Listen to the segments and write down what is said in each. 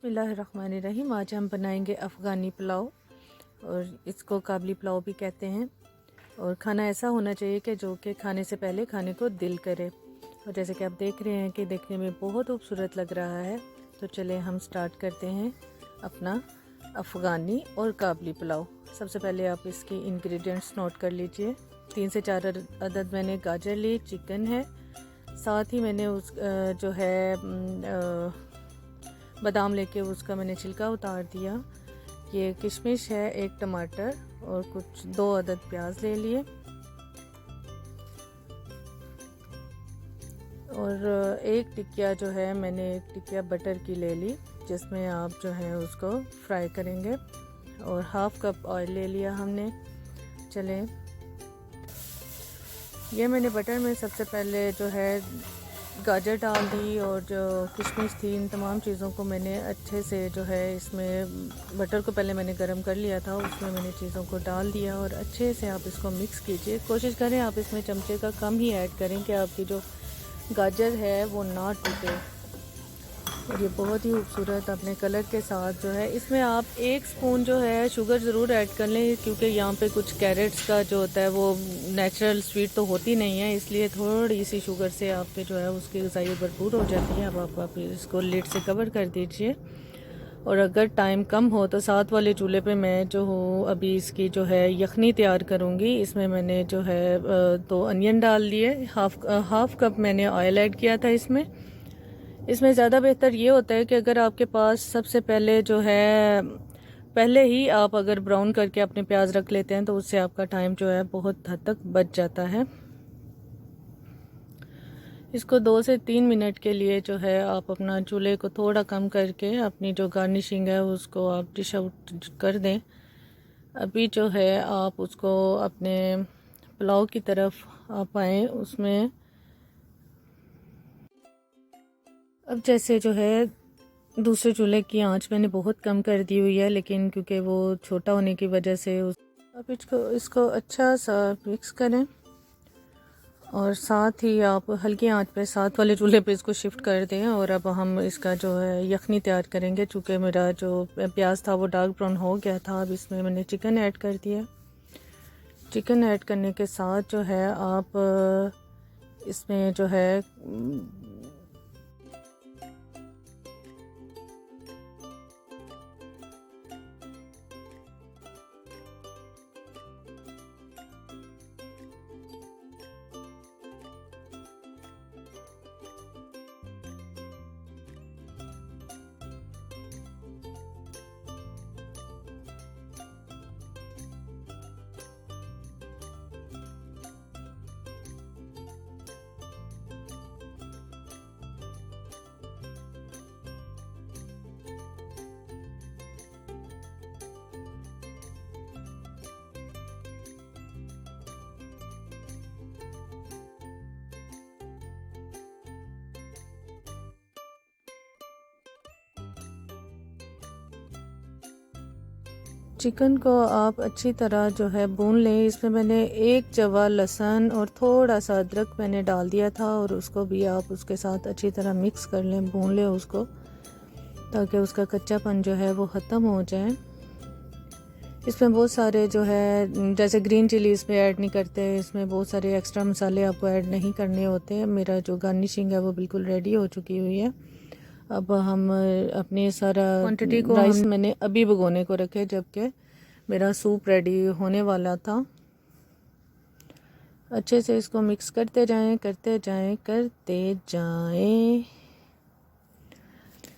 बिस्मिल्लाहिर्रहमानिर्रहीम। आज हम बनाएंगे अफ़गानी पुलाव और इसको काबली पुलाव भी कहते हैं। और खाना ऐसा होना चाहिए कि जो कि खाने से पहले खाने को दिल करे। और जैसे कि आप देख रहे हैं कि देखने में बहुत खूबसूरत लग रहा है, तो चले हम स्टार्ट करते हैं अपना अफ़गानी और काबली पुलाव। सबसे पहले आप इसकी इंग्रेडिएंट्स नोट कर लीजिए। 3 से 4 अदद मैंने गाजर ली, चिकन है, साथ ही मैंने उस जो है बादाम लेके उसका मैंने छिलका उतार दिया। ये किशमिश है, 1 टमाटर और कुछ 2 अदद प्याज ले लिए। और एक टिकिया जो है मैंने 1 टिकिया बटर की ले ली, जिसमें आप जो है उसको फ्राई करेंगे। और हाफ़ कप ऑयल ले लिया हमने। चलें, ये मैंने बटर में सबसे पहले जो है गाजर डाल दी और जो किशमिश थी, इन तमाम चीज़ों को मैंने अच्छे से जो है इसमें बटर को पहले मैंने गरम कर लिया था, उसमें मैंने चीज़ों को डाल दिया और अच्छे से आप इसको मिक्स कीजिए। कोशिश करें आप इसमें चमचे का कम ही ऐड करें कि आपकी जो गाजर है वो ना टूटे। और ये बहुत ही खूबसूरत अपने कलर के साथ जो है इसमें आप 1 स्पून जो है शुगर ज़रूर ऐड कर लें, क्योंकि यहाँ पे कुछ कैरेट्स का जो होता है वो नेचुरल स्वीट तो होती नहीं है, इसलिए थोड़ी सी शुगर से आपके जो है उसकी ग़िज़ाइयत भरपूर हो जाती है। अब आप इसको लिड से कवर कर दीजिए। और अगर टाइम कम हो तो साथ वाले चूल्हे पे मैं जो हूँ अभी इसकी जो है यखनी तैयार करूँगी। इसमें मैंने जो है 2 अनियन डाल दिए, हाफ़ कप मैंने ऑयल ऐड किया था इसमें ज़्यादा बेहतर ये होता है कि अगर आपके पास सबसे पहले जो है पहले ही आप अगर ब्राउन करके अपने प्याज रख लेते हैं तो उससे आपका टाइम जो है बहुत हद तक बच जाता है। इसको 2 से 3 मिनट के लिए जो है आप अपना चूल्हे को थोड़ा कम करके अपनी जो गार्निशिंग है उसको आप डिश आउट कर दें। अभी जो है आप उसको अपने पुलाव की तरफ आप आएँ उसमें। अब जैसे जो है दूसरे चूल्हे की आंच मैंने बहुत कम कर दी हुई है, लेकिन क्योंकि वो छोटा होने की वजह से अब इसको अच्छा सा मिक्स करें। और साथ ही आप हल्की आंच पे साथ वाले चूल्हे पे इसको शिफ्ट कर दें। और अब हम इसका जो है यखनी तैयार करेंगे। चूँकि मेरा जो प्याज था वो डार्क ब्राउन हो गया था, अब इसमें मैंने चिकन ऐड कर दिया। चिकन ऐड करने के साथ जो है आप इसमें जो है चिकन को आप अच्छी तरह जो है भून लें। इसमें मैंने 1 जवा लहसुन और थोड़ा सा अदरक मैंने डाल दिया था और उसको भी आप उसके साथ अच्छी तरह मिक्स कर लें, भून लें उसको, ताकि उसका कच्चापन जो है वो ख़त्म हो जाए। इसमें बहुत सारे जो है जैसे ग्रीन चिली इसमें ऐड नहीं करते, इसमें बहुत सारे एक्स्ट्रा मसाले आपको ऐड नहीं करने होते। मेरा जो गार्निशिंग है वो बिल्कुल रेडी हो चुकी हुई है। अब हम अपने सारा क्वांटिटी को राइस मैंने अभी भिगोने को रखे, जबकि मेरा सूप रेडी होने वाला था। अच्छे से इसको मिक्स करते जाएं करते जाएं करते जाएं।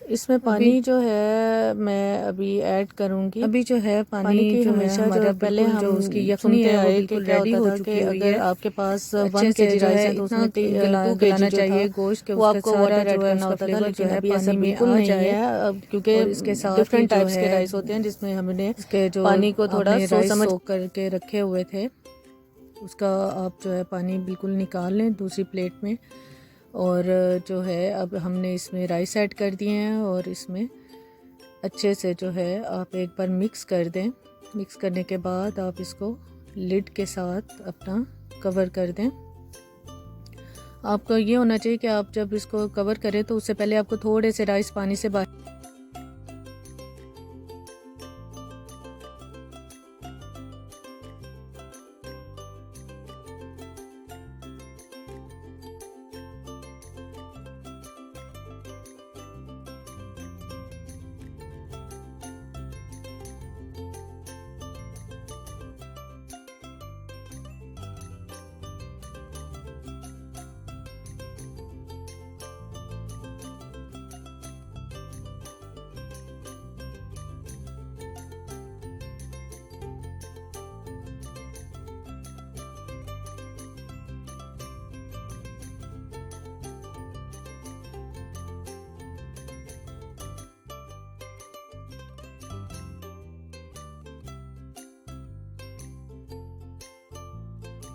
इसमें पानी जो है मैं अभी ऐड करूंगी। अभी जो है पानी की जो हमेशा हमारा पहले हम जो उसकी यखनी है वो बिल्कुल रेडी हो चुकी है। अगर आपके पास 1 kg राइस है तो उसमें गलाना चाहिए गोश्त, वो आपको वाटर ऐड करना होता था, लेकिन अभी ऐसा बिल्कुल नहीं है, क्योंकि इसके साथ डिफरेंट टाइप्स के राइस होते हैं जिसमें हमने इसके जो पानी को थोड़ा सोच समझ करके रखे हुए थे, उसका आप जो है पानी बिल्कुल निकाल लें दूसरी प्लेट में। और जो है अब हमने इसमें राइस ऐड कर दिए हैं और इसमें अच्छे से जो है आप एक बार मिक्स कर दें। मिक्स करने के बाद आप इसको लिड के साथ अपना कवर कर दें। आपको ये होना चाहिए कि आप जब इसको कवर करें तो उससे पहले आपको थोड़े से राइस पानी से बाहर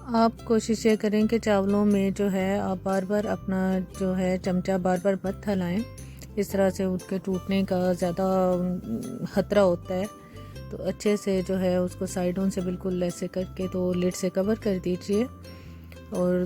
आप कोशिश ये करें कि चावलों में जो है आप बार बार अपना जो है चमचा बार बार मत हिलाएं। इस तरह से उनके टूटने का ज़्यादा ख़तरा होता है। तो अच्छे से जो है उसको साइडों से बिल्कुल ऐसे करके तो लिड से कवर कर दीजिए और